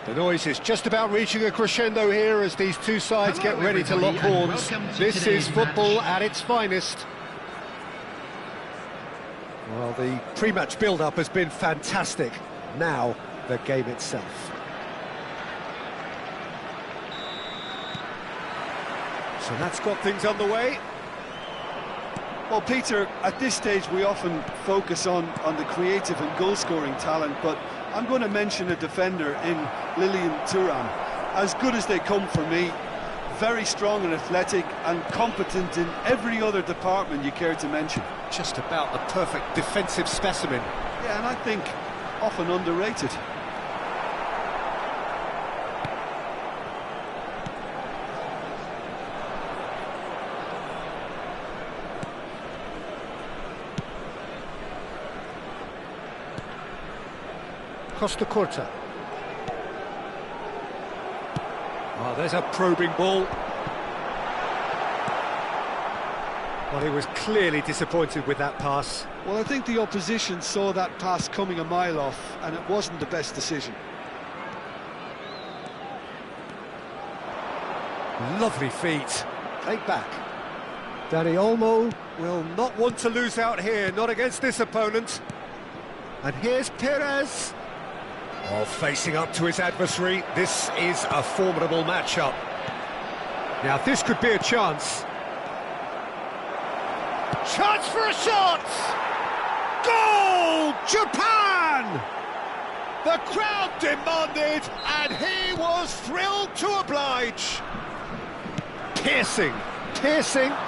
The noise is just about reaching a crescendo here as these two sides get ready to lock horns. This is football at its finest. Well, the pre-match build-up has been fantastic. Now, the game itself. So that's got things underway. Well, Peter, at this stage we often focus on the creative and goal-scoring talent, but I'm going to mention a defender in Lilian Thuram. As good as they come for me, very strong and athletic and competent in every other department you care to mention. Just about the perfect defensive specimen. Yeah, and I think often underrated. Costa Corta. Oh, there's a probing ball. Well, he was clearly disappointed with that pass. Well, I think the opposition saw that pass coming a mile off, and it wasn't the best decision. Lovely feet. Take back. Dani Olmo will not want to lose out here, not against this opponent. And here's Perez. Oh, facing up to his adversary, this is a formidable matchup. Now, this could be a chance. Chance for a shot! Goal! Japan! The crowd demanded, and he was thrilled to oblige. Piercing,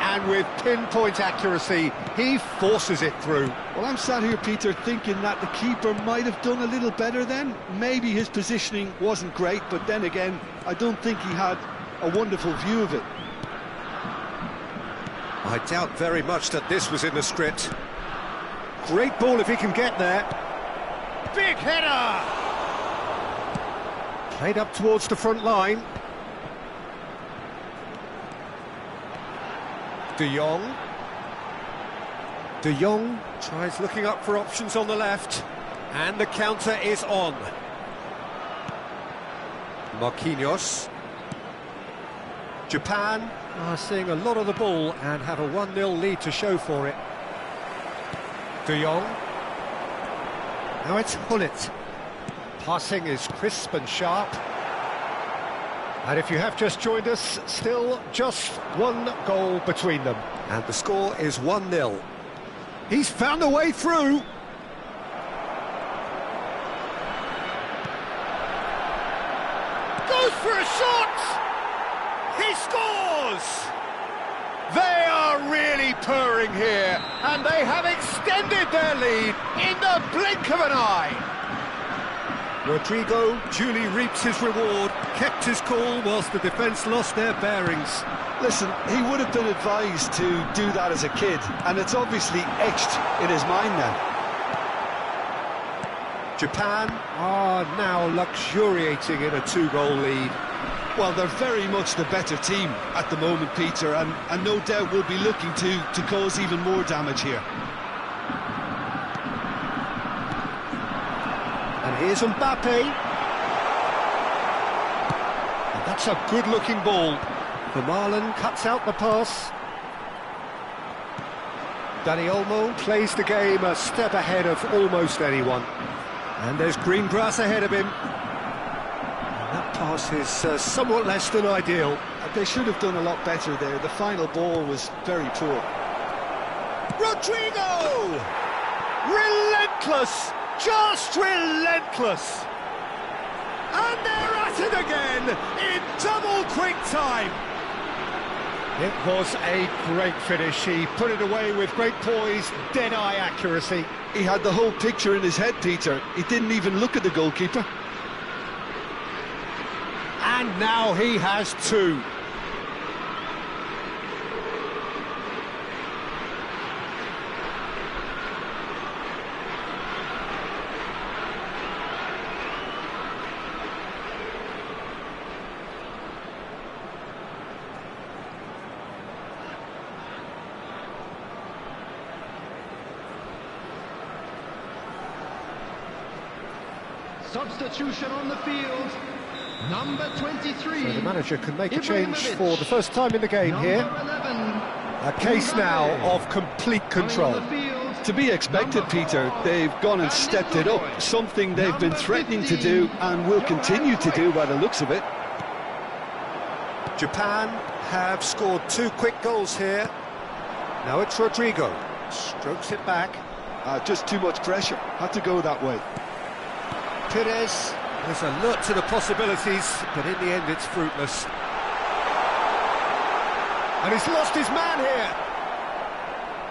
and with pinpoint accuracy, he forces it through. Well, I'm sat here, Peter, thinking that the keeper might have done a little better then. Maybe his positioning wasn't great, but then again, I don't think he had a wonderful view of it. I doubt very much that this was in the script. Great ball if he can get there. Big header! Played up towards the front line. De Jong tries looking up for options on the left. And the counter is on. Marquinhos. Japan are seeing a lot of the ball and have a 1-0 lead to show for it. De Jong. Now it's Hullet. Passing is crisp and sharp. And if you have just joined us, still just one goal between them. And the score is 1-0. He's found a way through. Goes for a shot! He scores! They are really purring here, and they have extended their lead in the blink of an eye. Rodrigo duly reaps his reward, kept his cool whilst the defence lost their bearings. Listen, he would have been advised to do that as a kid, and it's obviously etched in his mind now. Japan are now luxuriating in a 2-goal lead. Well, they're very much the better team at the moment, Peter, and no doubt will be looking to cause even more damage here. And here's Mbappe. And that's a good-looking ball. Vermaelen cuts out the pass. Dani Olmo plays the game a step ahead of almost anyone. And there's green grass ahead of him. And that pass is somewhat less than ideal. They should have done a lot better there. The final ball was very poor. Rodrigo! Relentless! Just relentless! And they're at it again in double quick time. It was a great finish. He put it away with great poise, dead-eye accuracy. He had the whole picture in his head, Peter. He didn't even look at the goalkeeper. And now he has two. Substitution on the field, number 23. So the manager can make a change for the first time in the game here. 11, a case now of complete control. To be expected, Peter. They've gone and stepped it up, something they've been threatening to do and will continue to do by the looks of it. Japan have scored 2 quick goals here. Now it's Rodrigo, strokes it back. Just too much pressure, had to go that way. Perez is alert to the possibilities, but in the end it's fruitless. And he's lost his man here.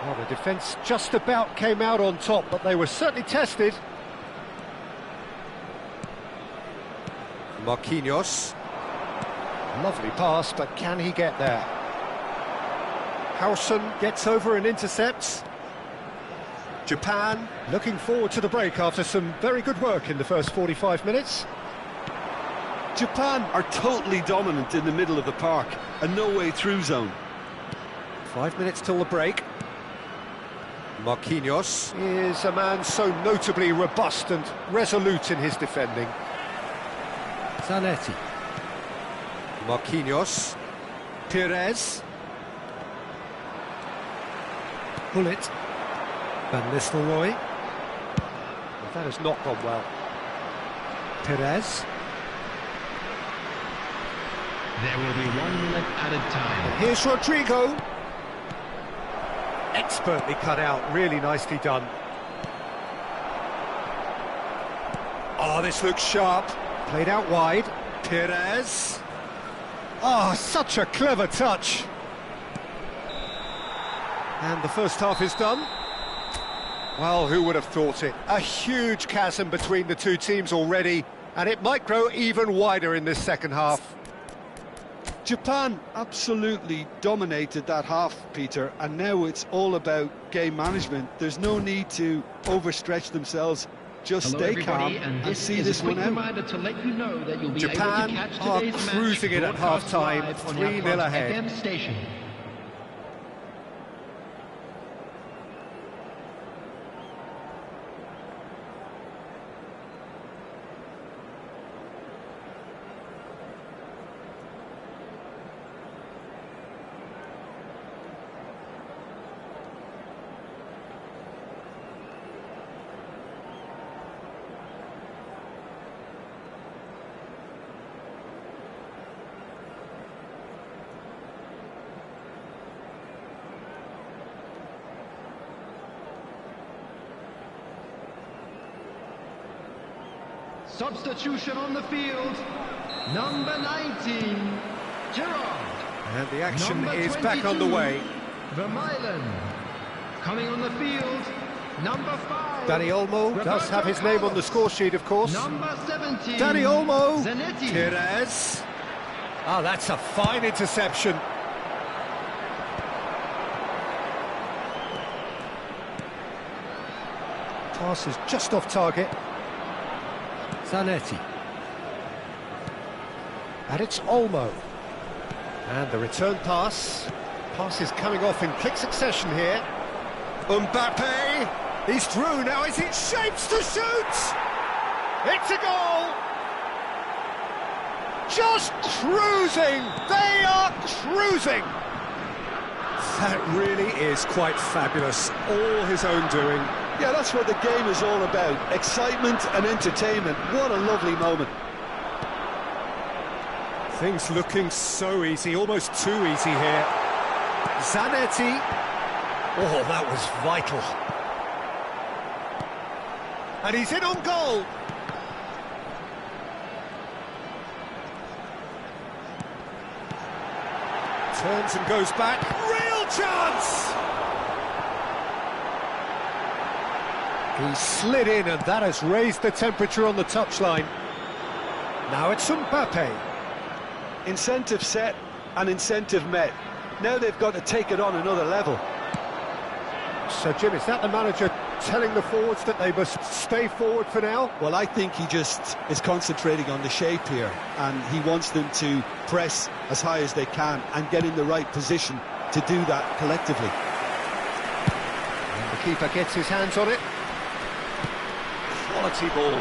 Well, the defence just about came out on top, but they were certainly tested. Marquinhos. Lovely pass, but can he get there? Howson gets over and intercepts. Japan looking forward to the break after some very good work in the first 45 minutes. Japan are totally dominant in the middle of the park, a no-way-through zone. 5 minutes till the break. Marquinhos is a man so notably robust and resolute in his defending. Zanetti. Marquinhos. Perez. Hullet. Van Nistelrooy. Well, that has not gone well. Perez. There will be 1 minute added time. And here's Rodrigo. Expertly cut out, really nicely done. Oh, this looks sharp. Played out wide. Perez. Oh, such a clever touch. And the first half is done. Well, who would have thought it? A huge chasm between the two teams already, and it might grow even wider in this second half. Japan absolutely dominated that half, Peter, and now it's all about game management. There's no need to overstretch themselves. Just stay calm and see this one out. To let you know that you'll be Japan able to catch are today's cruising it at half-time, 3-0 ahead. FM station. Substitution on the field. Number 19, Gerard. And the action Number is 22, back on the way. Vermeulen. Coming on the field, number 5. Dani Olmo does have his name on the score sheet, of course. Number 17. Dani Olmo. Zanetti. Perez. Ah, that's a fine interception. Pass is just off target. Zanetti. And it's Olmo. And the return pass. Pass is coming off in quick succession here. Mbappe. He's through now. Is it shapes to shoot? It's a goal. Just cruising. They are cruising. That really is quite fabulous. All his own doing. Yeah, that's what the game is all about. Excitement and entertainment. What a lovely moment. Things looking so easy, almost too easy here. Zanetti. Oh, that was vital. And he's in on goal. Turns and goes back. Real chance! He slid in, and that has raised the temperature on the touchline. Now it's Mbappe. Incentive set and incentive met. Now they've got to take it on another level. So, Jim, is that the manager telling the forwards that they must stay forward for now? Well, I think he just is concentrating on the shape here, and he wants them to press as high as they can and get in the right position to do that collectively. And the keeper gets his hands on it. Quality ball.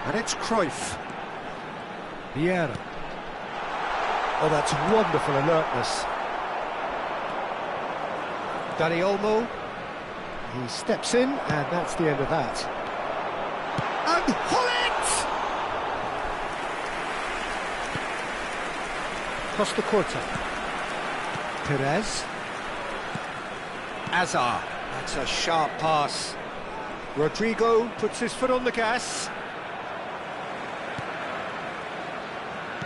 And it's Cruyff. Vieira. Oh, that's wonderful alertness. Dani Olmo. He steps in, and that's the end of that. And Hullet! Costa Curta. Perez. Azar. That's a sharp pass. Rodrigo puts his foot on the gas.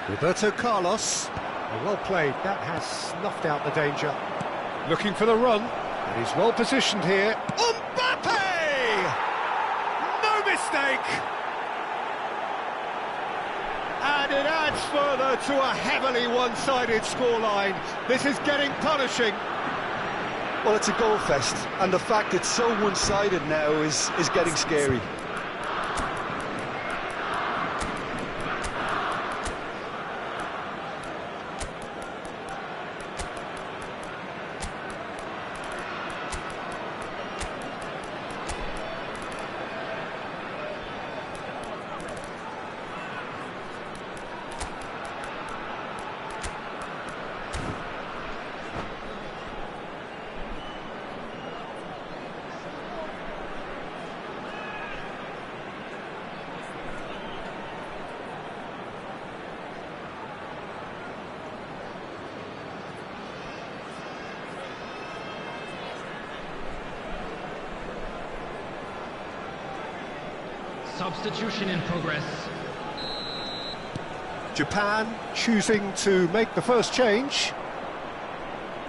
Roberto Carlos. Well played. That has snuffed out the danger. Looking for the run. And he's well positioned here. Mbappe! No mistake! And it adds further to a heavily one-sided scoreline. This is getting punishing. Well, it's a goal fest, and the fact it's so one-sided now is getting scary. Substitution in progress. Japan choosing to make the first change.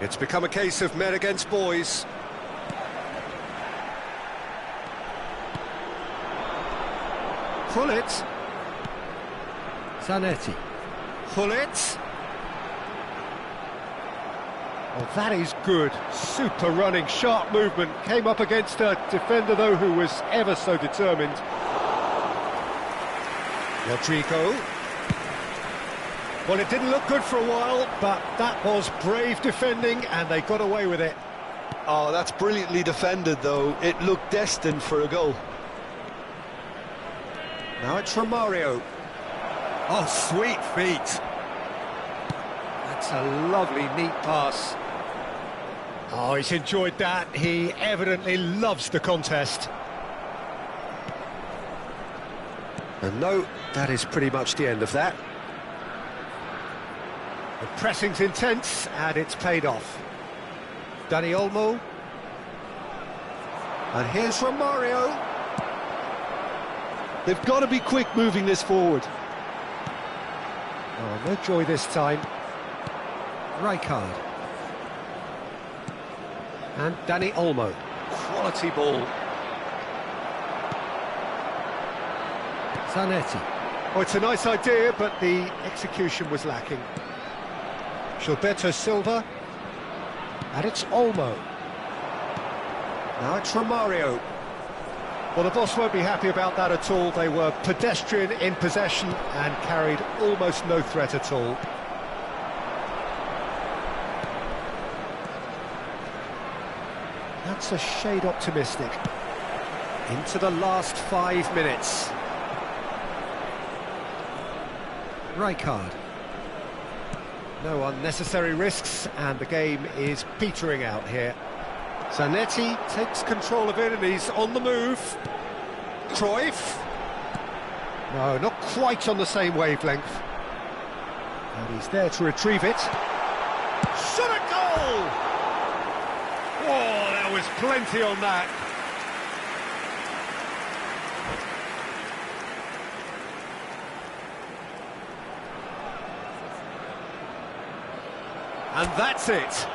It's become a case of men against boys. Hullet. Zanetti. Hullet. Oh, that is good. Super running, sharp movement. Came up against a defender, though, who was ever so determined. Rodrigo. Well, it didn't look good for a while, but that was brave defending, and they got away with it. Oh, that's brilliantly defended, though. It looked destined for a goal. Now it's Romario. Oh, sweet feet. That's a lovely, neat pass. Oh, he's enjoyed that. He evidently loves the contest. And no, that is pretty much the end of that. The pressing's intense, and it's paid off. Dani Olmo. And here's Romario. They've got to be quick moving this forward. Oh, no joy this time. Rijkaard. And Dani Olmo. Quality ball. Zanetti. Oh, it's a nice idea, but the execution was lacking. Gilberto Silva. And it's Olmo. Now it's Romario. Well, the boss won't be happy about that at all. They were pedestrian in possession and carried almost no threat at all. That's a shade optimistic. Into the last 5 minutes. Rijkaard. No unnecessary risks, and the game is petering out here. Zanetti takes control of it, and he's on the move. Cruyff. No, not quite on the same wavelength. And he's there to retrieve it. Shot a goal! Oh, there was plenty on that. And that's it.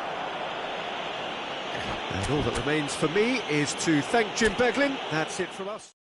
And all that remains for me is to thank Jim Beglin. That's it from us.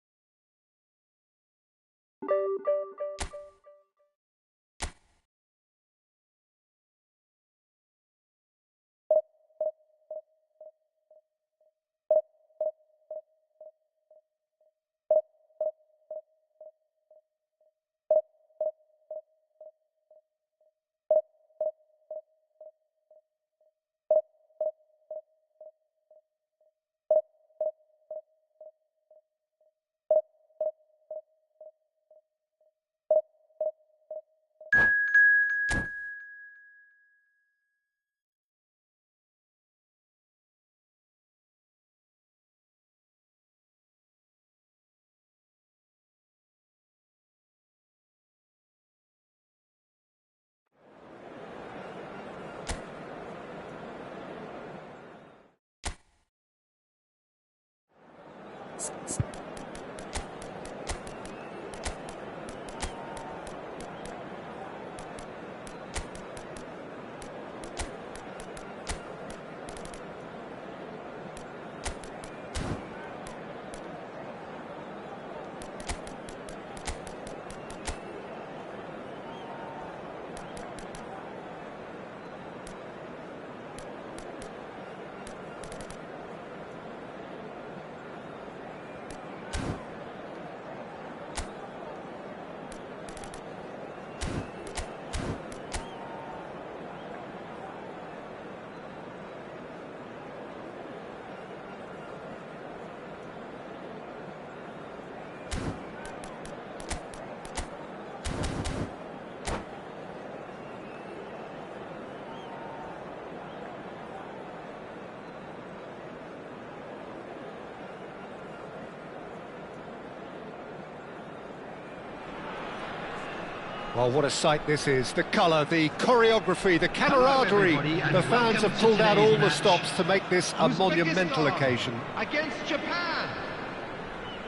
Well, what a sight this is. The colour, the choreography, the camaraderie. The fans have pulled out all the stops to make this a monumental occasion. Against Japan.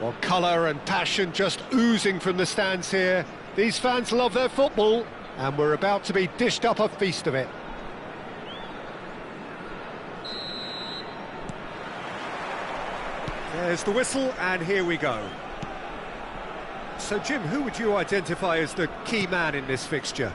Well, colour and passion just oozing from the stands here. These fans love their football, and we're about to be dished up a feast of it. There's the whistle, and here we go. So, Jim, who would you identify as the key man in this fixture?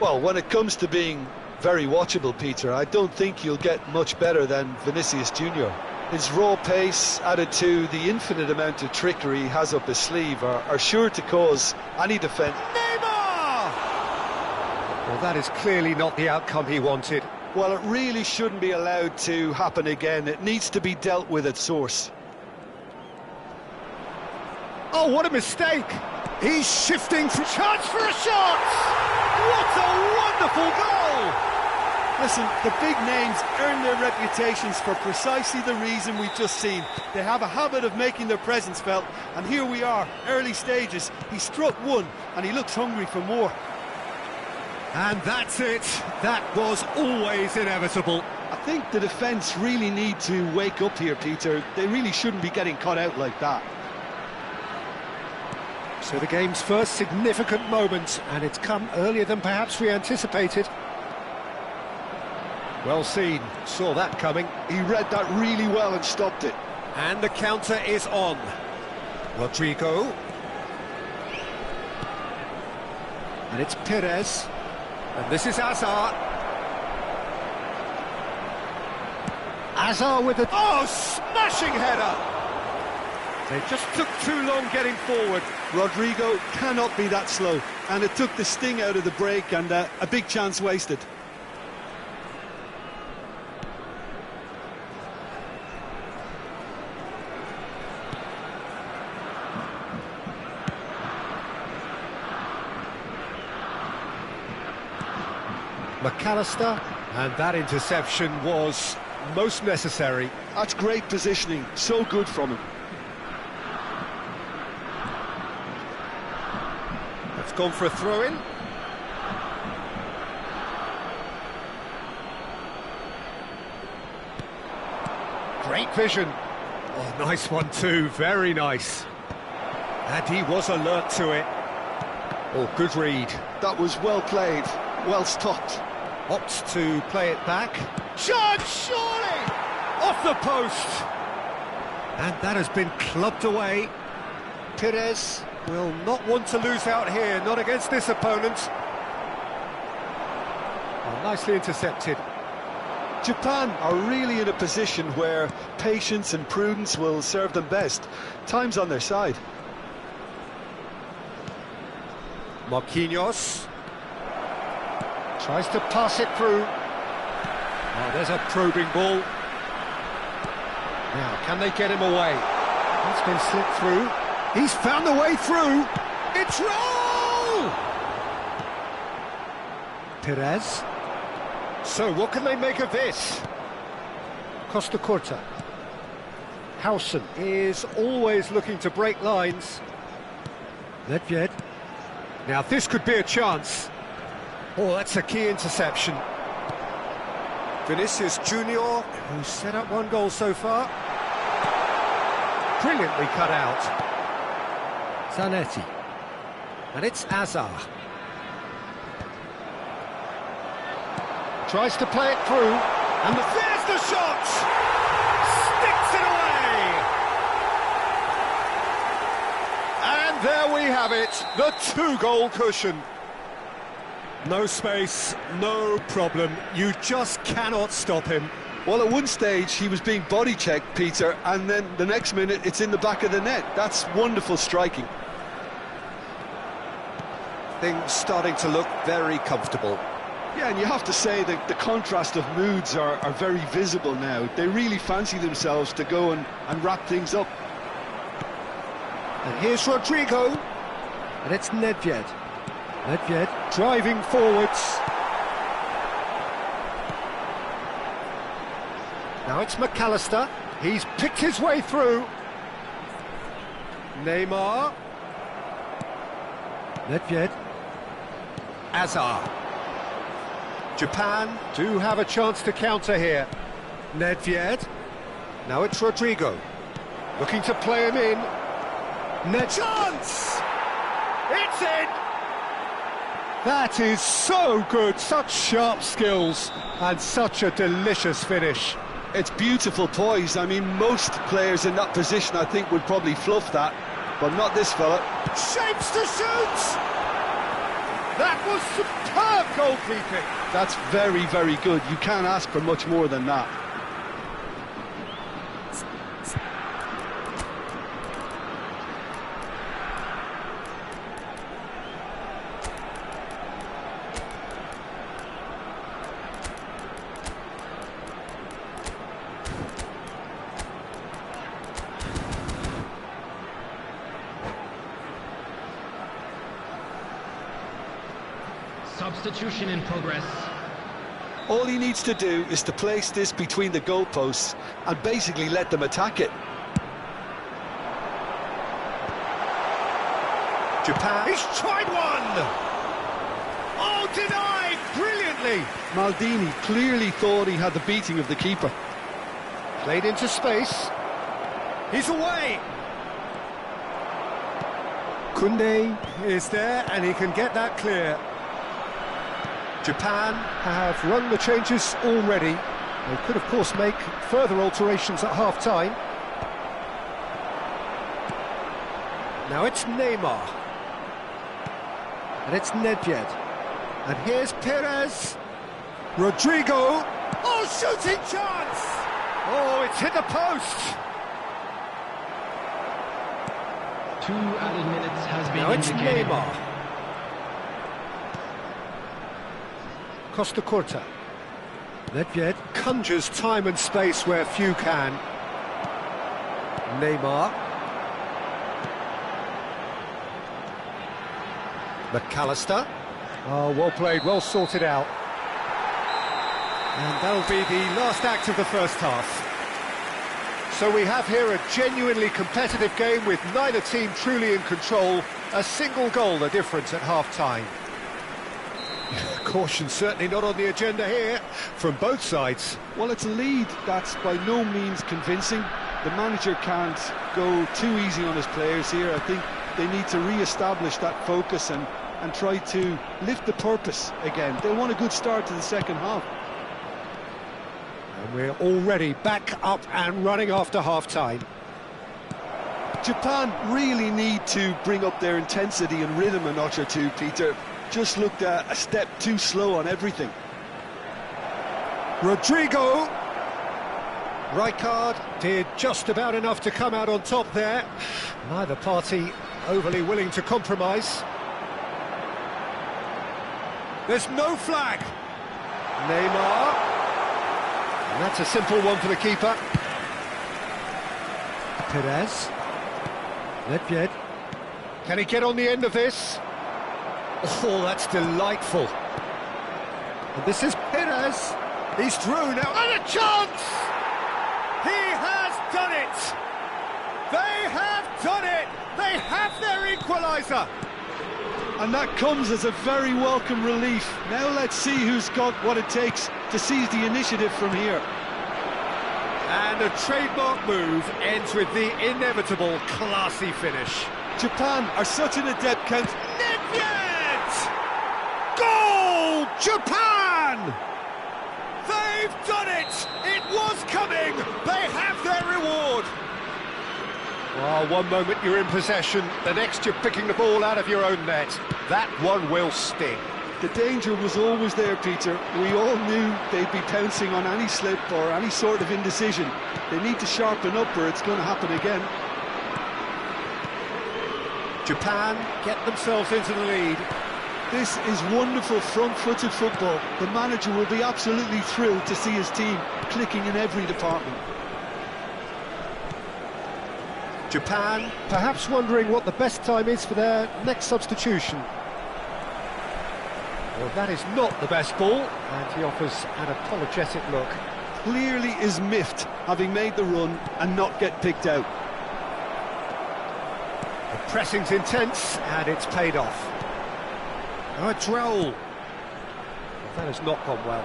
Well, when it comes to being very watchable, Peter, I don't think you'll get much better than Vinicius Junior. His raw pace, added to the infinite amount of trickery he has up his sleeve, are sure to cause any defence. Neymar! Well, that is clearly not the outcome he wanted. Well, it really shouldn't be allowed to happen again. It needs to be dealt with at source. Oh, what a mistake! He's shifting for chance for a shot! What a wonderful goal! Listen, the big names earn their reputations for precisely the reason we've just seen. They have a habit of making their presence felt, and here we are, early stages. He struck one, and he looks hungry for more. And that's it. That was always inevitable. I think the defence really need to wake up here, Peter. They really shouldn't be getting caught out like that. So the game's first significant moment, and it's come earlier than perhaps we anticipated. Well seen, saw that coming. He read that really well and stopped it. And the counter is on. Rodrigo. And it's Perez. And this is Hazard. Hazard with a... Oh, smashing header! They just took too long getting forward. Rodrigo cannot be that slow. And it took the sting out of the break, and a big chance wasted. McAllister, and that interception was most necessary. That's great positioning, so good from him. That's gone for a throw-in. Great vision. Oh, nice one too, very nice. And he was alert to it. Oh, good read. That was well played, well stopped. Opts to play it back. Shot, surely! Off the post! And that has been clubbed away. Perez will not want to lose out here, not against this opponent. Oh, nicely intercepted. Japan are really in a position where patience and prudence will serve them best. Time's on their side. Marquinhos tries to pass it through. Oh, there's a probing ball. Now, can they get him away? It's been slipped through. He's found the way through. It's roll! Perez. So, what can they make of this? Costa Curta. Howson is always looking to break lines. Nedved. Now, this could be a chance. Oh, that's a key interception. Vinicius Junior, who's set up one goal so far. Brilliantly cut out. Zanetti. And it's Hazard. Tries to play it through. And there's the shot! Sticks it away! And there we have it, the two-goal cushion. No space, no problem. You just cannot stop him. Well, at one stage he was being body checked, Peter, and then the next minute it's in the back of the net. That's wonderful striking. Things starting to look very comfortable. Yeah, and you have to say that the contrast of moods are very visible now. They really fancy themselves to go and wrap things up. And here's Rodrigo. And it's Nedved. Nedved driving forwards. Now it's McAllister. He's picked his way through. Neymar. Nedved. Hazard. Japan do have a chance to counter here. Nedved. Now it's Rodrigo. Looking to play him in. Chance! It's in! That is so good, such sharp skills and such a delicious finish. It's beautiful poise. I mean, most players in that position I think would probably fluff that, but not this fella. Shapes to shoot! That was superb goalkeeping. That's very, very good. You can't ask for much more than that. Substitution in progress. All he needs to do is to place this between the goalposts and basically let them attack it. Japan. He's tried one! Oh, denied! Brilliantly! Balotelli. Maldini clearly thought he had the beating of the keeper. Played into space. He's away. Koundé is there, and he can get that clear. Japan have run the changes already. They could, of course, make further alterations at half-time. Now it's Neymar. And it's Nedved. And here's Perez. Rodrigo. Oh, shooting chance! Oh, it's hit the post. 2 added minutes has been Now it's indicated. Neymar. Costa Curta. Nedved conjures time and space where few can. Neymar. McAllister. Oh, well played, well sorted out. And that'll be the last act of the first half. So we have here a genuinely competitive game with neither team truly in control. A single goal the difference at half-time. Caution certainly not on the agenda here from both sides. Well, it's a lead that's by no means convincing. The manager can't go too easy on his players here. I think they need to re-establish that focus and try to lift the purpose again. They want a good start to the second half. And we're already back up and running after half-time. Japan really need to bring up their intensity and rhythm a notch or two, Peter. Just looked a step too slow on everything. Rodrigo. Rijkaard did just about enough to come out on top there. Neither party overly willing to compromise. There's no flag. Neymar. And that's a simple one for the keeper. Perez. Nedved. Can he get on the end of this? Oh, that's delightful. And this is Perez. He's through now. And a chance! He has done it! They have done it! They have their equaliser! And that comes as a very welcome relief. Now let's see who's got what it takes to seize the initiative from here. And a trademark move ends with the inevitable classy finish. Japan are such an adept counter. Nedved! Goal! Japan! They've done it! It was coming! They have their reward! Well, one moment you're in possession, the next you're picking the ball out of your own net. That one will sting. The danger was always there, Peter. We all knew they'd be pouncing on any slip or any sort of indecision. They need to sharpen up or it's going to happen again. Japan get themselves into the lead. This is wonderful front-footed football. The manager will be absolutely thrilled to see his team clicking in every department. Japan perhaps wondering what the best time is for their next substitution. Well, that is not the best ball, and he offers an apologetic look. Clearly is miffed, having made the run and not get picked out. The pressing's intense, and it's paid off. Oh, it's Raul. Well, that has not gone well.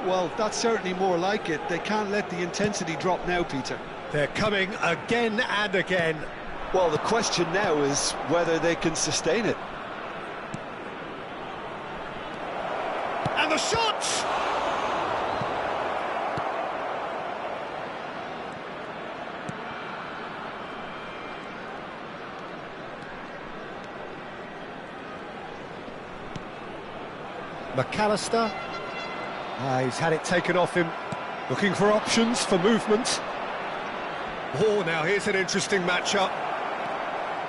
Well, that's certainly more like it. They can't let the intensity drop now, Peter. They're coming again and again. Well, the question now is whether they can sustain it. And the shot! McAllister. He's had it taken off him. Looking for options for movement. Oh, now here's an interesting matchup.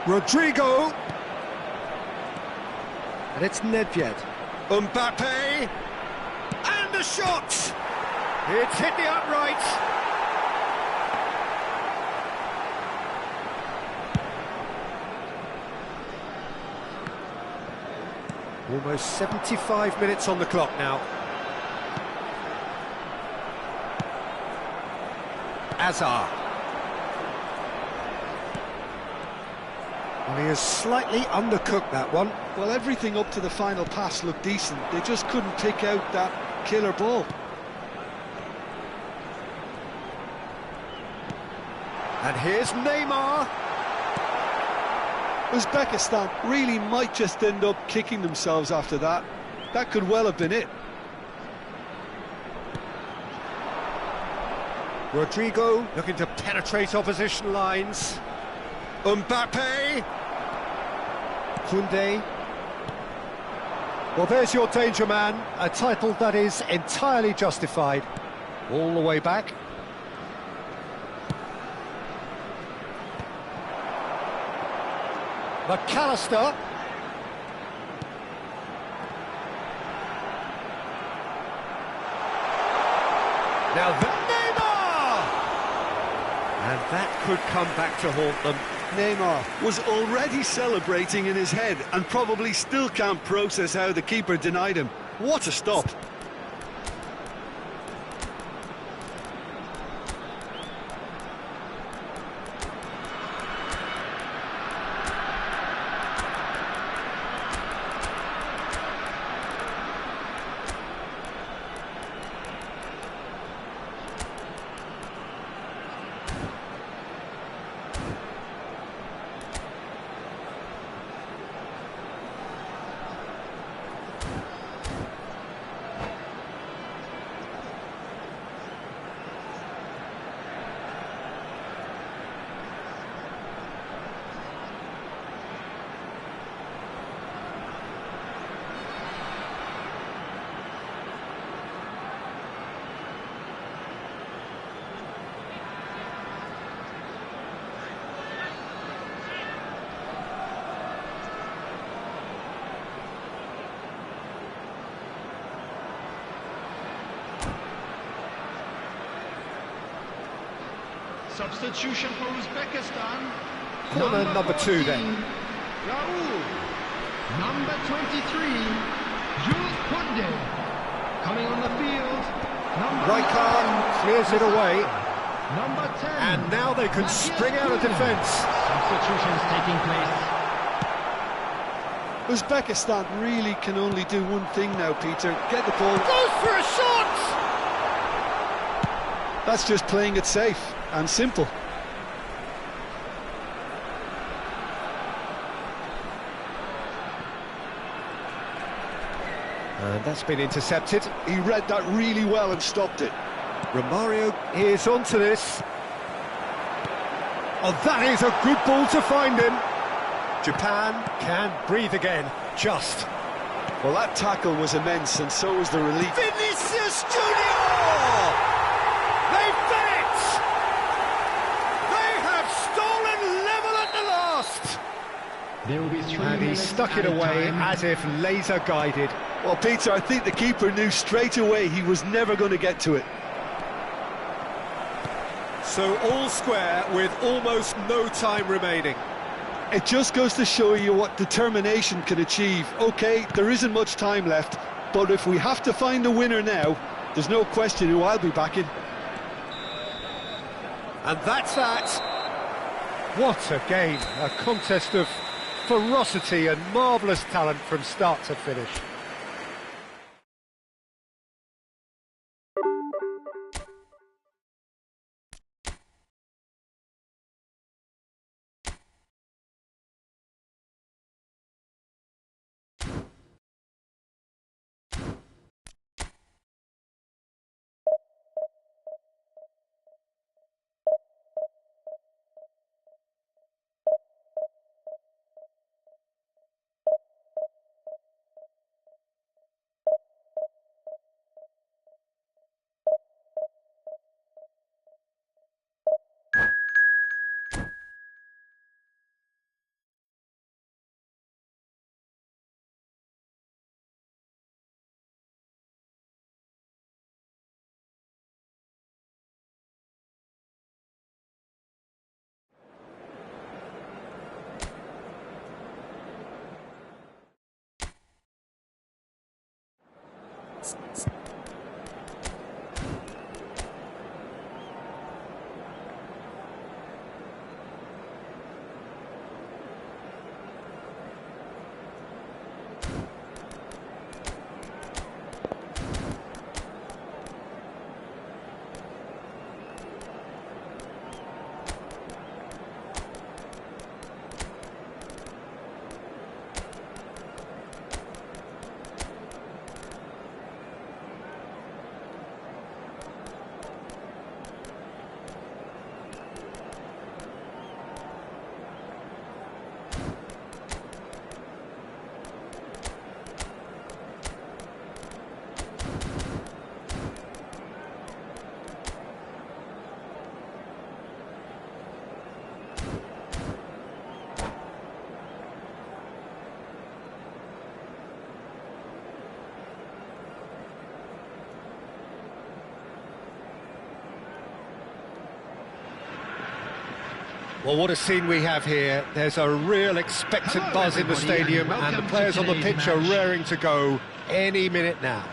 Rodrigo. And it's Nedved. Mbappe. And the shot! It's hit the upright. Almost 75 minutes on the clock now. Azar. Well, he has slightly undercooked that one. Well, everything up to the final pass looked decent. They just couldn't pick out that killer ball. And here's Neymar. Uzbekistan really might just end up kicking themselves after that. That could well have been it. Rodrigo looking to penetrate opposition lines. Mbappe. Koundé. Well, there's your danger man, a title that is entirely justified. All the way back. McAllister. Now Neymar! And that could come back to haunt them. Neymar was already celebrating in his head and probably still can't process how the keeper denied him. What a stop! Substitution for Uzbekistan. Corner number 2 then. Raul. Number 23, Jules Koundé. Coming on the field. Number Rijkaard 9, clears it away. Number 10. And now they can spring out of defence. Substitutions taking place. Uzbekistan really can only do one thing now, Peter. Get the ball. Goes for a shot! That's just playing it safe and simple. And that's been intercepted. He read that really well and stopped it. Romario is onto this. Oh, that is a good ball to find him. Japan can breathe again, just. Well, that tackle was immense, and so was the relief. Vinicius Junior! They've done it! They have stolen level at the last! There will be 3 And he minutes stuck it added away time. as if laser guided. Well, Peter, I think the keeper knew straight away he was never going to get to it. So all square with almost no time remaining. It just goes to show you what determination can achieve. OK, there isn't much time left, but if we have to find a winner now, there's no question who I'll be backing. And that's that. What a game. A contest of ferocity and marvellous talent from start to finish. Well, what a scene we have here. There's a real expectant buzz in the stadium, and the players on the pitch are raring to go any minute now.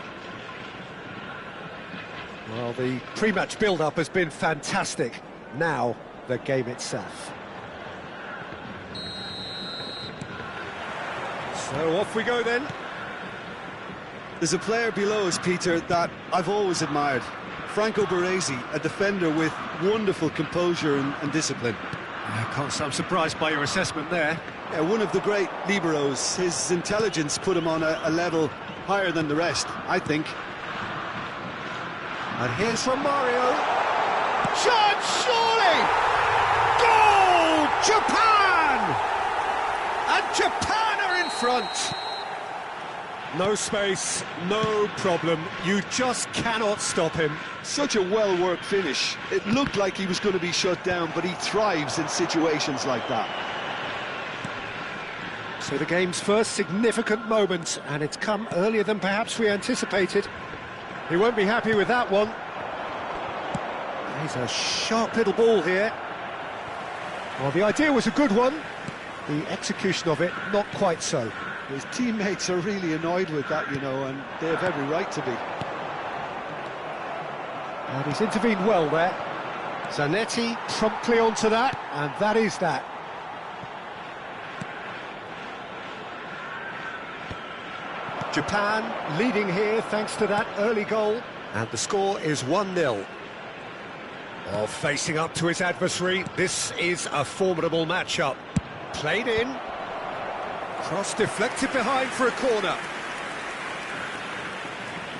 Well, the pre-match build-up has been fantastic. Now, the game itself. So off we go then. There's a player below us, Peter, that I've always admired. Franco Baresi, a defender with wonderful composure and discipline. I'm surprised by your assessment there. Yeah, one of the great liberos. His intelligence put him on a level higher than the rest, I think. And here's from Mario. Shot, surely! Goal! Japan! And Japan are in front. No space, no problem. You just cannot stop him. Such a well-worked finish. It looked like he was going to be shut down, but he thrives in situations like that. So the game's first significant moment, and it's come earlier than perhaps we anticipated. He won't be happy with that one. He's a sharp little ball here. Well, the idea was a good one. The execution of it, not quite so. His teammates are really annoyed with that, you know, and they have every right to be. And he's intervened well there. Zanetti promptly onto that, and that is that. Japan leading here thanks to that early goal, and the score is 1-0. Oh, facing up to his adversary, this is a formidable matchup. Played in. Cross deflected behind for a corner.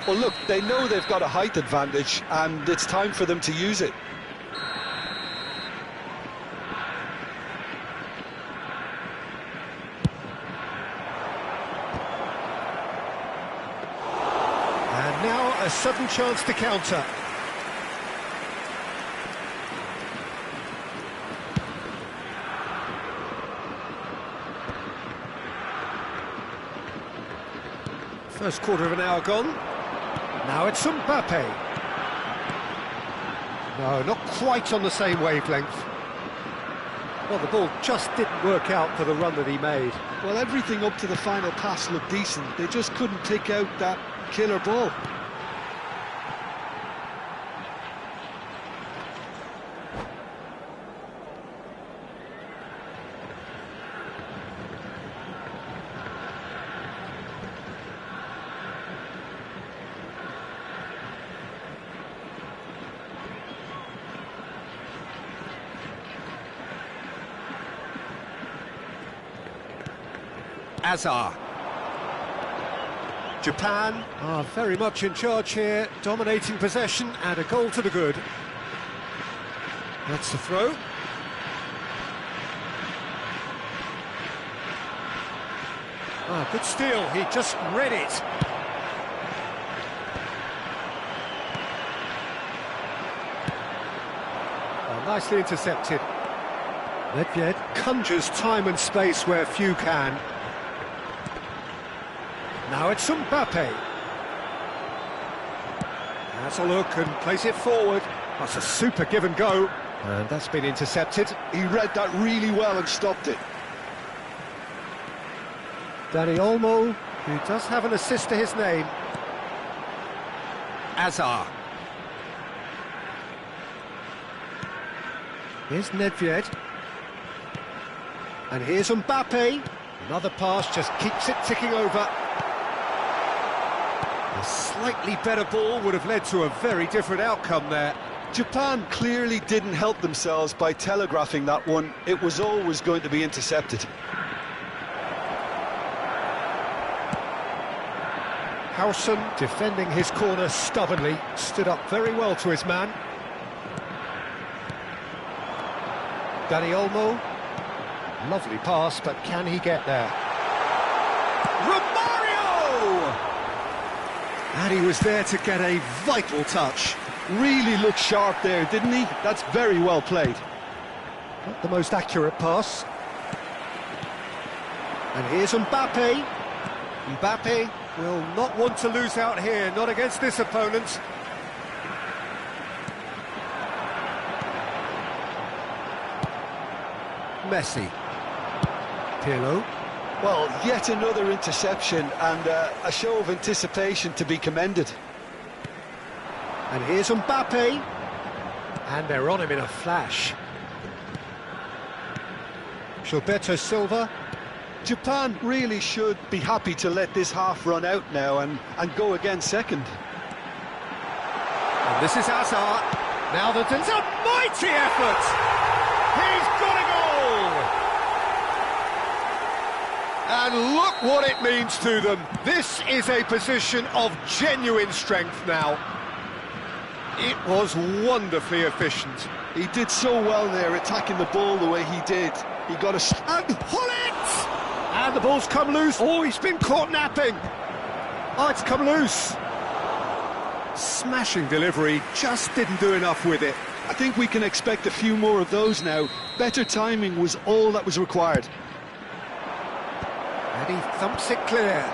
Well, look, they know they've got a height advantage, and it's time for them to use it. And now a sudden chance to counter. First quarter of an hour gone. Now it's Mbappe. No, not quite on the same wavelength. Well, the ball just didn't work out for the run that he made. Well, everything up to the final pass looked decent. They just couldn't pick out that killer ball. Azar. Japan are very much in charge here, dominating possession and a goal to the good. That's the throw. Ah, good steal, he just read it. Oh, nicely intercepted. Nedved conjures time and space where few can. Now it's Mbappe. Has a look and plays it forward. That's a super give and go. And that's been intercepted. He read that really well and stopped it. Dani Olmo, who does have an assist to his name. Azar. Here's Nedved. And here's Mbappe. Another pass just keeps it ticking over. A slightly better ball would have led to a very different outcome there. Japan clearly didn't help themselves by telegraphing that one. It was always going to be intercepted. Howson, defending his corner stubbornly, stood up very well to his man. Dani Olmo. Lovely pass, but can he get there? Romario! And he was there to get a vital touch. Really looked sharp there, didn't he? That's very well played. Not the most accurate pass. And here's Mbappe. Mbappe will not want to lose out here, not against this opponent. Messi. Pirlo. Well, yet another interception and a show of anticipation to be commended. And here's Mbappe. And they're on him in a flash. Gilberto Silva. Japan really should be happy to let this half run out now and go again second. And this is Hazard. Now that it's a mighty effort. He's got a goal. And look what it means to them. This is a position of genuine strength now. It was wonderfully efficient. He did so well there, attacking the ball the way he did. He got a... And pull it! And the ball's come loose. Oh, he's been caught napping. Oh, it's come loose. Smashing delivery, just didn't do enough with it. I think we can expect a few more of those now. Better timing was all that was required. And he thumps it clear.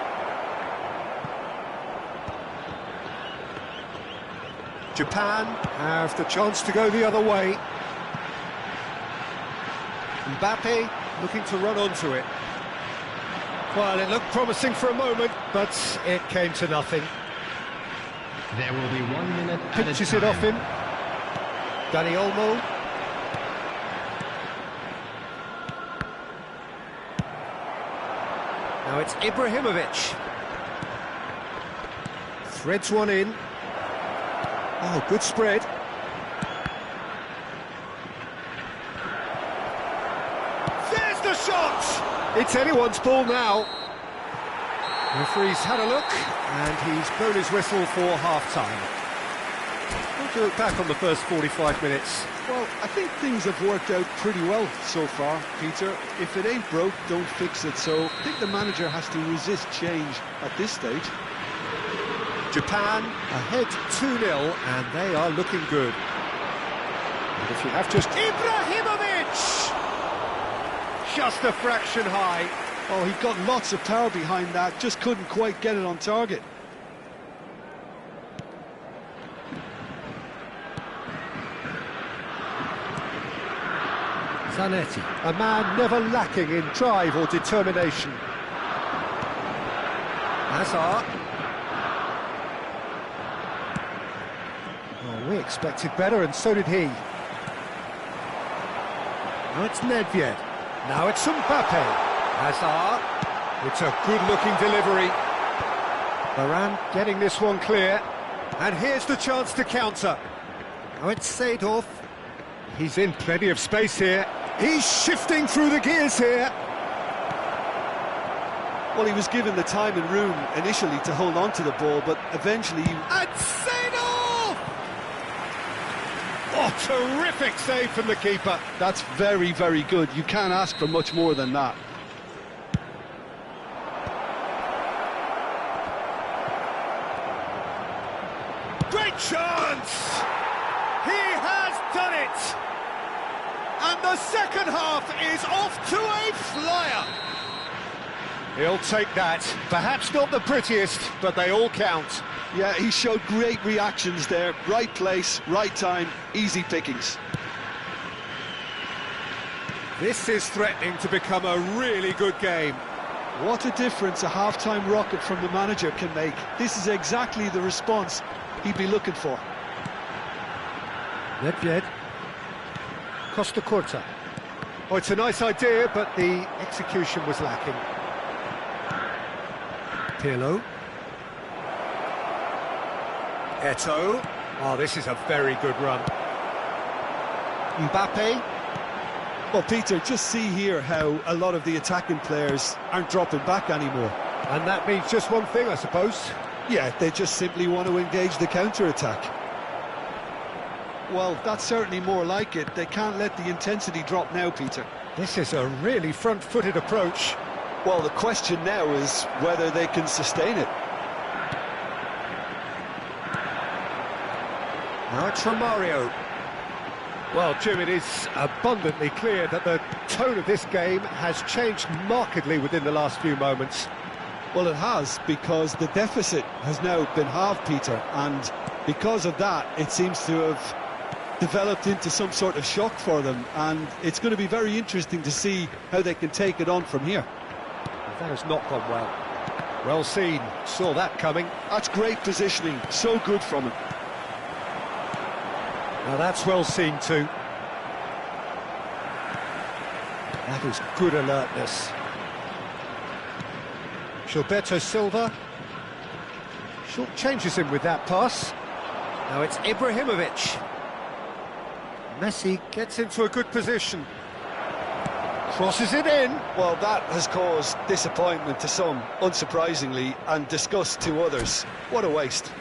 Japan have the chance to go the other way. Mbappe looking to run onto it. Well, it looked promising for a moment, but it came to nothing. There will be 1 minute at a Pinches time. it off him. Dani Olmo. Now it's Ibrahimovic. Threads one in. Oh, good spread. There's the shot! It's anyone's ball now. The referee's had a look, and he's blown his whistle for half-time. What do you look back on the first 45 minutes? Well, I think things have worked out pretty well so far, Peter. If it ain't broke, don't fix it. So I think the manager has to resist change at this stage. Japan ahead 2-0, and they are looking good. And if you have just... Ibrahimovic! Just a fraction high. Oh, he got lots of power behind that, just couldn't quite get it on target. Zanetti, a man never lacking in drive or determination. Hazard. Oh, we expected better, and so did he. Now it's Nedved. Now it's Mbappe. Hazard. It's a good-looking delivery. Varane getting this one clear. And here's the chance to counter. Now it's Seedorf. He's in plenty of space here. He's shifting through the gears here. Well, he was given the time and room initially to hold on to the ball, but eventually... And Seedorf! Oh, terrific save from the keeper. That's very, very good. You can't ask for much more than that. Great chance! He has done it! And the second half is off to a flyer. He'll take that. Perhaps not the prettiest, but they all count. Yeah, he showed great reactions there. Right place, right time, easy pickings. This is threatening to become a really good game. What a difference a half-time rocket from the manager can make. This is exactly the response he'd be looking for. Nedved. Costa Curta. Oh, it's a nice idea, but the execution was lacking. Pirlo. Eto'o. Oh, this is a very good run. Mbappe. Well, Peter, just see here how a lot of the attacking players aren't dropping back anymore. And that means just one thing, I suppose. Yeah, they just simply want to engage the counter-attack. Well, that's certainly more like it. They can't let the intensity drop now, Peter. This is a really front-footed approach. Well, the question now is whether they can sustain it. Now it's Romario. Well, Jim, it is abundantly clear that the tone of this game has changed markedly within the last few moments. Well, it has, because the deficit has now been halved, Peter, and because of that, it seems to have developed into some sort of shock for them, and it's going to be very interesting to see how they can take it on from here. That has not gone well. Well seen, saw that coming. That's great positioning, so good from him. Now that's well seen too. That is good alertness. Gilberto Silva short changes him with that pass. Now it's Ibrahimovic. Messi gets into a good position. Crosses it in. Well, that has caused disappointment to some, unsurprisingly, and disgust to others. What a waste.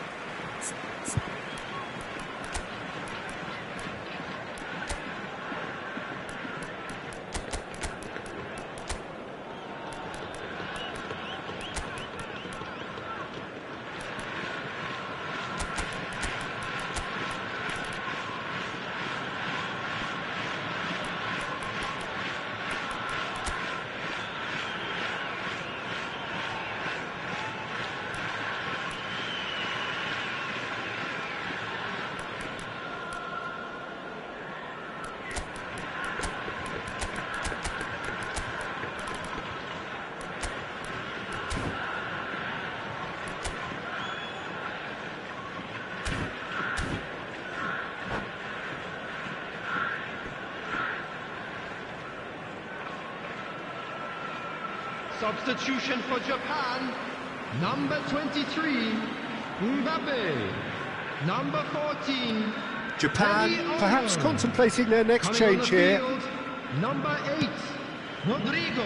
Substitution for Japan, number 23, Mbappe, number 14. Japan perhaps contemplating their next change here. Field, number 8, Rodrigo,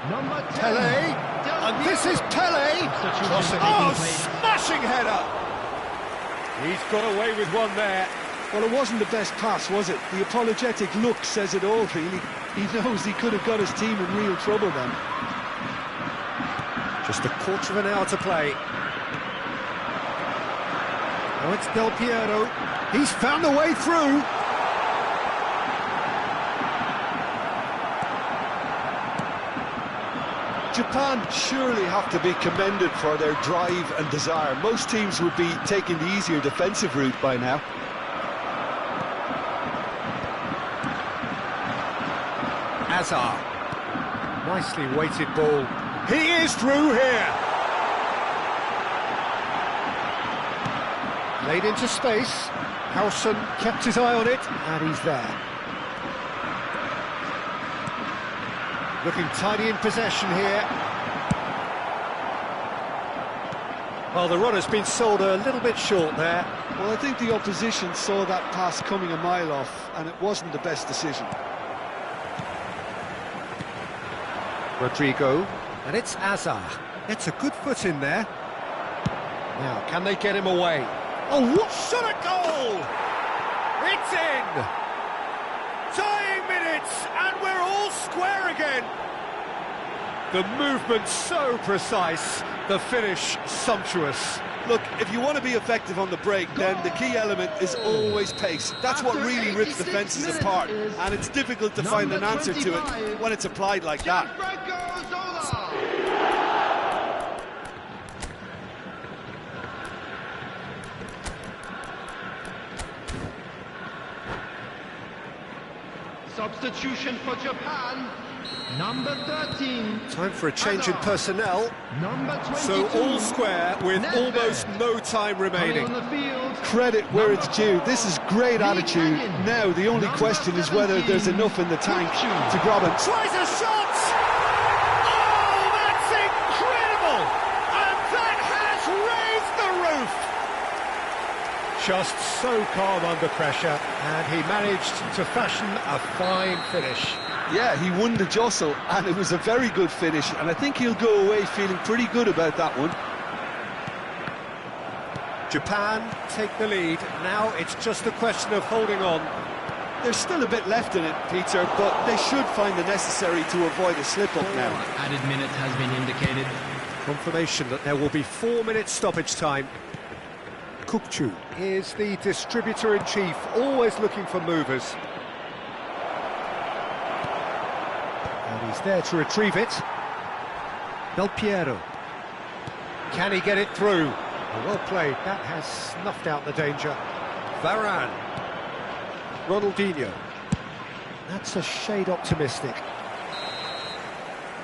number 10. Pele, and this is Pele. Oh, smashing header. He's got away with one there. Well, it wasn't the best pass, was it? The apologetic look says it all, really. He knows he could have got his team in real trouble then. Just a quarter of an hour to play. Now it's Del Piero. He's found a way through. Japan surely have to be commended for their drive and desire. Most teams would be taking the easier defensive route by now. Hazard. Nicely weighted ball. He is through here. Laid into space. Howson kept his eye on it, and he's there. Looking tidy in possession here. Well, the run has been sold a little bit short there. Well, I think the opposition saw that pass coming a mile off, and it wasn't the best decision. Rodrigo, and it's Hazard. It's a good foot in there. Now, can they get him away? Oh, what sort of goal! It's in! Tying minutes, and we're all square again. The movement so precise, the finish sumptuous. Look, if you want to be effective on the break, then the key element is always pace. That's what really rips defences apart, and it's difficult to find an answer to it when it's applied like that. Substitution for Japan, number 13. Time for a change in personnel. Number 22. So all square with almost no time remaining. On the field. Credit where it's due. This is great attitude. Now the only question is whether there's enough in the tank to grab it. Tries a shot! Oh, that's incredible! And that has raised the roof! Just so calm under pressure, and he managed to fashion a fine finish. Yeah, he won the jostle, and it was a very good finish, and I think he'll go away feeling pretty good about that one. Japan take the lead. Now it's just a question of holding on. There's still a bit left in it, Peter, but they should find the necessary to avoid a slip-up now. Added minute has been indicated. Confirmation that there will be 4 minutes stoppage time. Kukçu is the distributor-in-chief, always looking for movers. And he's there to retrieve it. Del Piero. Can he get it through? Well played, that has snuffed out the danger. Varane. Ronaldinho. That's a shade optimistic.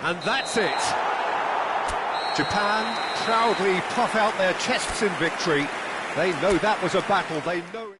And that's it. Japan proudly puff out their chests in victory. They know that was a battle, they know it.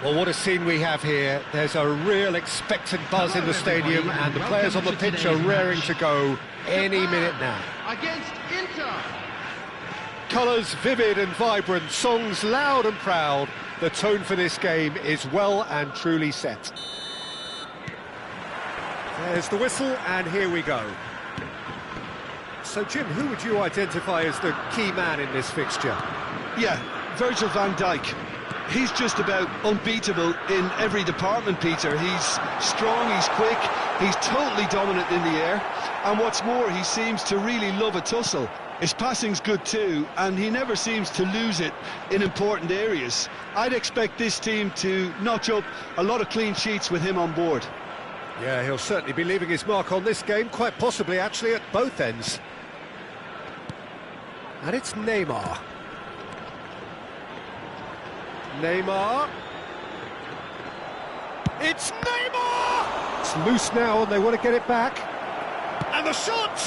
Well, what a scene we have here. There's a real expectant buzz in the stadium, and the players on the pitch are raring to go any minute now. Against Inter. Colours vivid and vibrant, songs loud and proud. The tone for this game is well and truly set. There's the whistle, and here we go. So, Jim, who would you identify as the key man in this fixture? Yeah, Virgil van Dijk. He's just about unbeatable in every department, Peter. He's strong, he's quick, he's totally dominant in the air, and what's more, he seems to really love a tussle. His passing's good too, and he never seems to lose it in important areas. I'd expect this team to notch up a lot of clean sheets with him on board. Yeah, he'll certainly be leaving his mark on this game, quite possibly actually at both ends. And it's Neymar. Neymar. It's Neymar! It's loose now and they want to get it back. And the shot!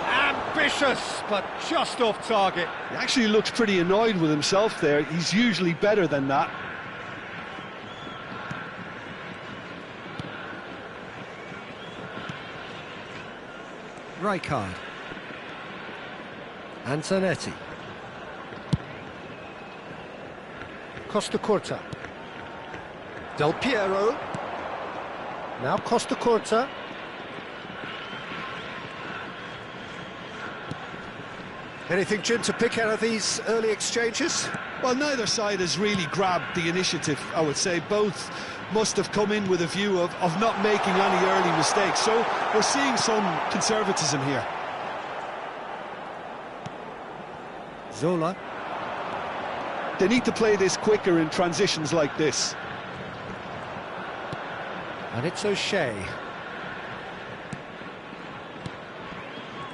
Ambitious, but just off target. He actually looks pretty annoyed with himself there. He's usually better than that. Rijkaard. Antonetti. Costa Curta. Del Piero. Now Costa Curta. Anything, Jim, to pick out of these early exchanges? Well, neither side has really grabbed the initiative, I would say. Both must have come in with a view of not making any early mistakes. So we're seeing some conservatism here. Zola. They need to play this quicker in transitions like this. And it's O'Shea.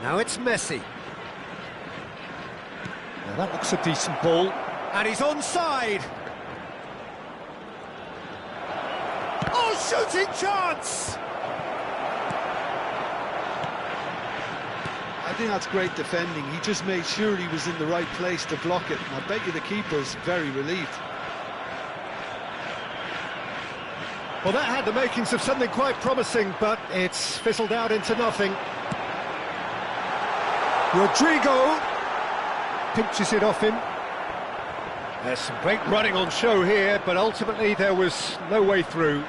Now it's Messi. Now that looks a decent ball. And he's onside. Oh, shooting chance! I think that's great defending. He just made sure he was in the right place to block it. And I bet you the keeper's very relieved. Well, that had the makings of something quite promising, but it's fizzled out into nothing. Rodrigo pinches it off him. There's some great running on show here, but ultimately there was no way through.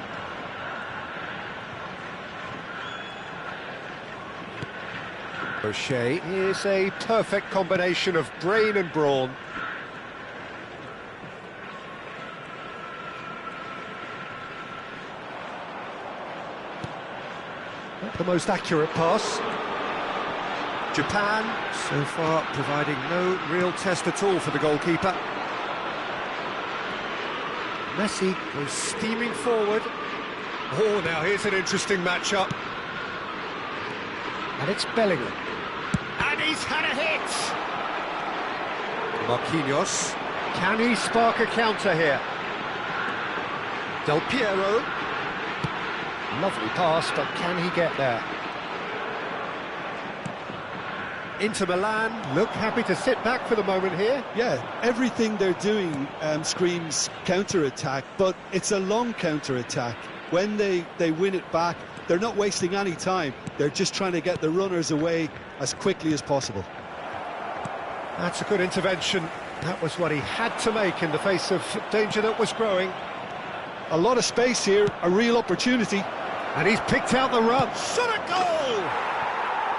O'Shea is a perfect combination of brain and brawn. Not the most accurate pass. Japan, so far, providing no real test at all for the goalkeeper. Messi goes steaming forward. Oh, now here's an interesting matchup. And it's Bellingham. And he's had a hit! Marquinhos. Can he spark a counter here? Del Piero. Lovely pass, but can he get there? Inter Milan look happy to sit back for the moment here. Yeah, everything they're doing screams counter-attack, but it's a long counter-attack. When they win it back, they're not wasting any time. They're just trying to get the runners away as quickly as possible. That's a good intervention. That was what he had to make in the face of danger that was growing. A lot of space here, a real opportunity. And he's picked out the run. Shot a goal!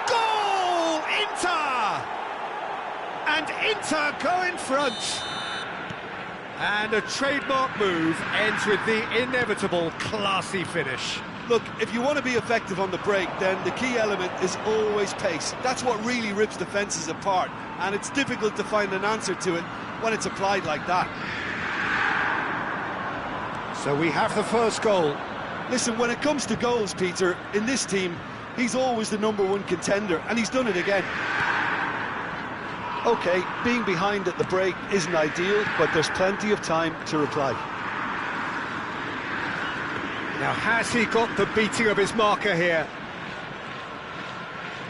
Goal! Inter! And Inter go in front. And a trademark move ends with the inevitable classy finish. Look, if you want to be effective on the break, then the key element is always pace. That's what really rips defences apart, and it's difficult to find an answer to it when it's applied like that. So we have the first goal. Listen, when it comes to goals, Peter, in this team, he's always the #1 contender, and he's done it again. OK, being behind at the break isn't ideal, but there's plenty of time to reply. Now, has he got the beating of his marker here?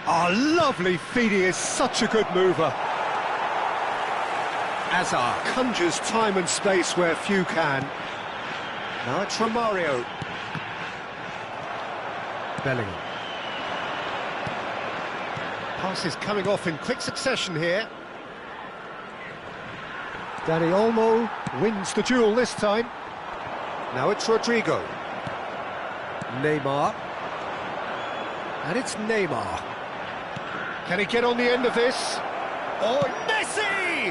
Oh, lovely feed, he is such a good mover. Azar conjures time and space where few can. Now it's Romario. Bellingham. Passes coming off in quick succession here. Dani Olmo wins the duel this time. Now it's Rodrigo. Neymar. And it's Neymar. Can he get on the end of this? Oh, Messi!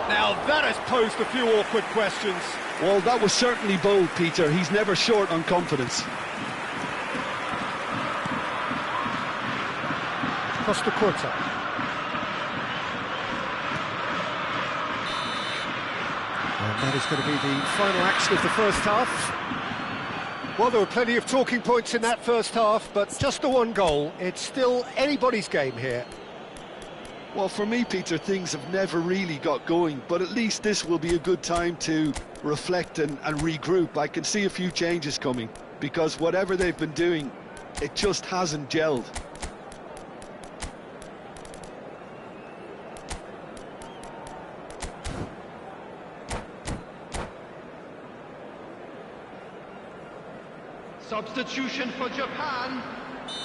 Now that has posed a few awkward questions. Well, that was certainly bold, Peter. He's never short on confidence. Costa Curta. And that is going to be the final action of the first half. Well, there were plenty of talking points in that first half, but just the one goal. It's still anybody's game here. Well, for me, Peter, things have never really got going, but at least this will be a good time to reflect and regroup. I can see a few changes coming, because whatever they've been doing, it just hasn't gelled. Substitution for Japan,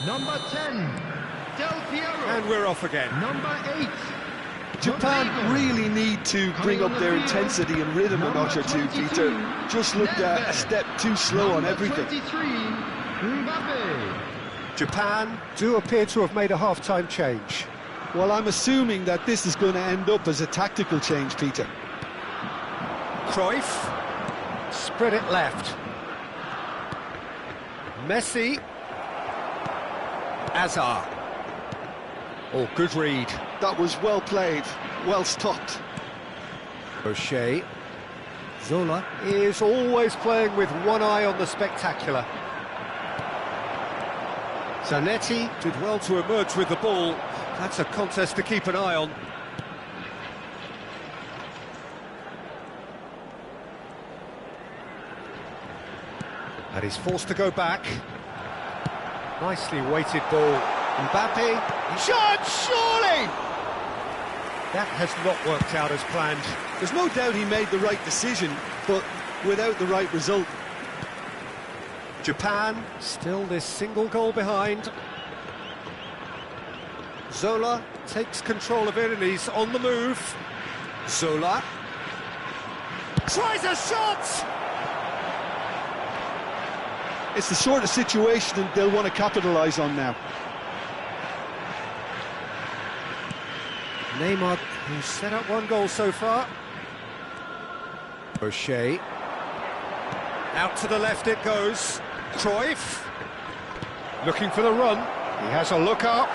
number 10, Del Piero. And we're off again. Number 8, Japan Rodrigo. really need to bring up their intensity and rhythm a notch or two, Peter. Just looked a step too slow on everything. 23, Mbappe. Japan do appear to have made a half-time change. Well, I'm assuming that this is going to end up as a tactical change, Peter. Cruyff, spread it left. Messi, Azar. Oh, good read. That was well played, well stopped. O'Shea. Zola is always playing with one eye on the spectacular. Zanetti did well to emerge with the ball. That's a contest to keep an eye on. And he's forced to go back. Nicely weighted ball. Mbappe, shot, surely! That has not worked out as planned. There's no doubt he made the right decision, but without the right result. Japan still this single goal behind. Zola takes control of it and he's on the move. Zola tries a shot! It's the sort of situation that they'll want to capitalise on now. Neymar, who's set up one goal so far. O'Shea. Out to the left it goes. Cruyff. Looking for the run. He has a look up.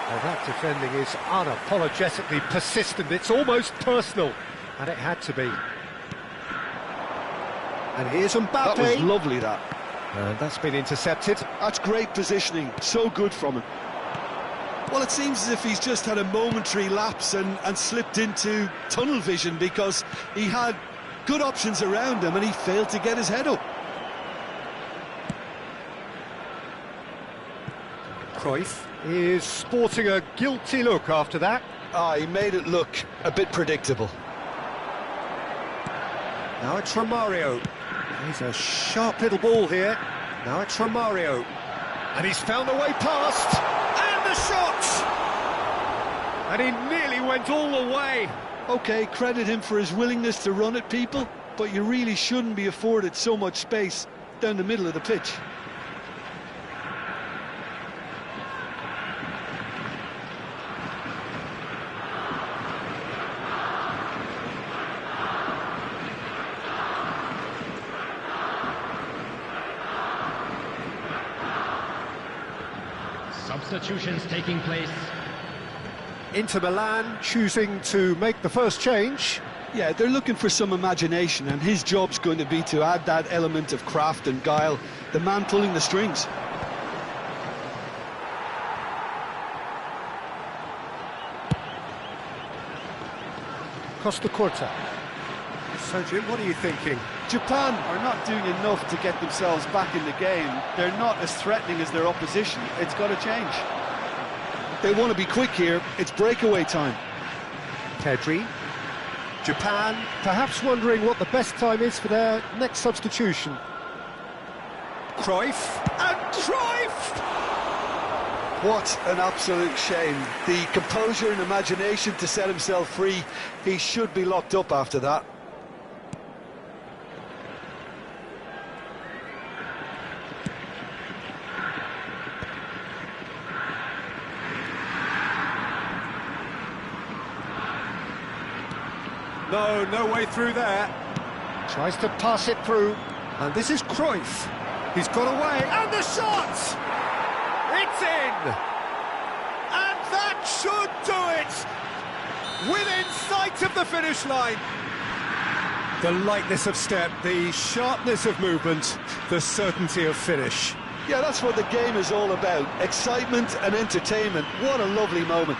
Well, that defending is unapologetically persistent. It's almost personal. And it had to be. And here's Mbappe. That was lovely, that. And that's been intercepted. That's great positioning. So good from him. Well, it seems as if he's just had a momentary lapse and slipped into tunnel vision, because he had good options around him and he failed to get his head up. Cruyff is sporting a guilty look after that. He made it look a bit predictable. Now it's Romario. He's a sharp little ball here. Now it's Romario. And he's found a way past. And the shot! And he nearly went all the way. OK, credit him for his willingness to run at people, but you really shouldn't be afforded so much space down the middle of the pitch. Substitutions taking place. Inter Milan choosing to make the first change. Yeah, they're looking for some imagination, and his job's going to be to add that element of craft and guile, the man pulling the strings. Costa Curta. So, Jim, what are you thinking? Japan are not doing enough to get themselves back in the game. They're not as threatening as their opposition. It's got to change. They want to be quick here. It's breakaway time. Pedri. Japan perhaps wondering what the best time is for their next substitution. Cruyff. And Cruyff! What an absolute shame. The composure and imagination to set himself free. He should be locked up after that. No way through there. Tries to pass it through. And this is Cruyff. He's got away. And the shot! It's in! And that should do it! Within sight of the finish line. The lightness of step, the sharpness of movement, the certainty of finish. Yeah, that's what the game is all about. Excitement and entertainment. What a lovely moment.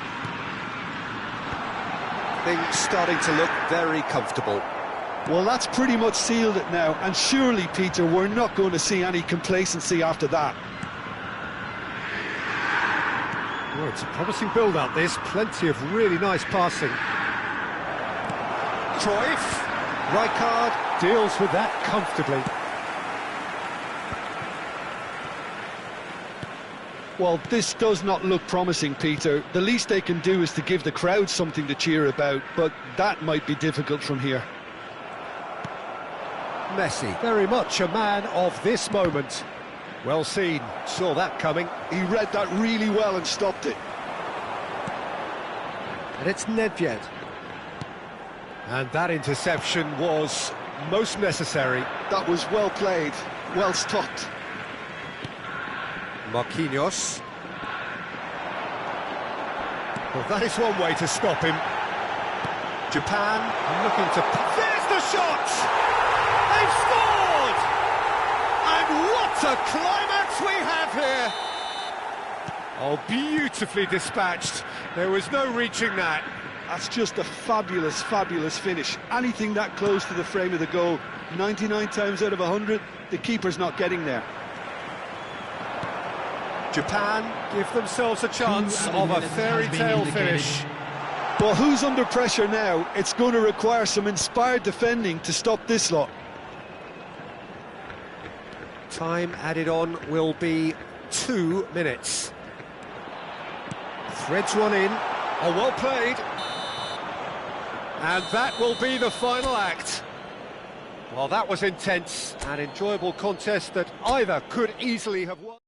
Things starting to look very comfortable. Well, that's pretty much sealed it now. And surely, Peter, we're not going to see any complacency after that. Well, it's a promising build-up, this. Plenty of really nice passing. Cruyff. Rijkaard deals with that comfortably. Well, this does not look promising, Peter. The least they can do is to give the crowd something to cheer about, but that might be difficult from here. Messi, very much a man of this moment. Well seen, saw that coming. He read that really well and stopped it. And it's Nedved. And that interception was most necessary. That was well played, well stopped. Marquinhos. Well, that is one way to stop him. Japan looking to... There's the shot! They've scored! And what a climax we have here! Oh, beautifully dispatched. There was no reaching that. That's just a fabulous, fabulous finish. Anything that close to the frame of the goal, 99 times out of 100, the keeper's not getting there. Japan give themselves a chance of a fairy tale finish. But who's under pressure now? It's going to require some inspired defending to stop this lot. Time added on will be 2 minutes. Threads one in. Oh, well played. And that will be the final act. Well, that was intense and enjoyable contest that either could easily have won.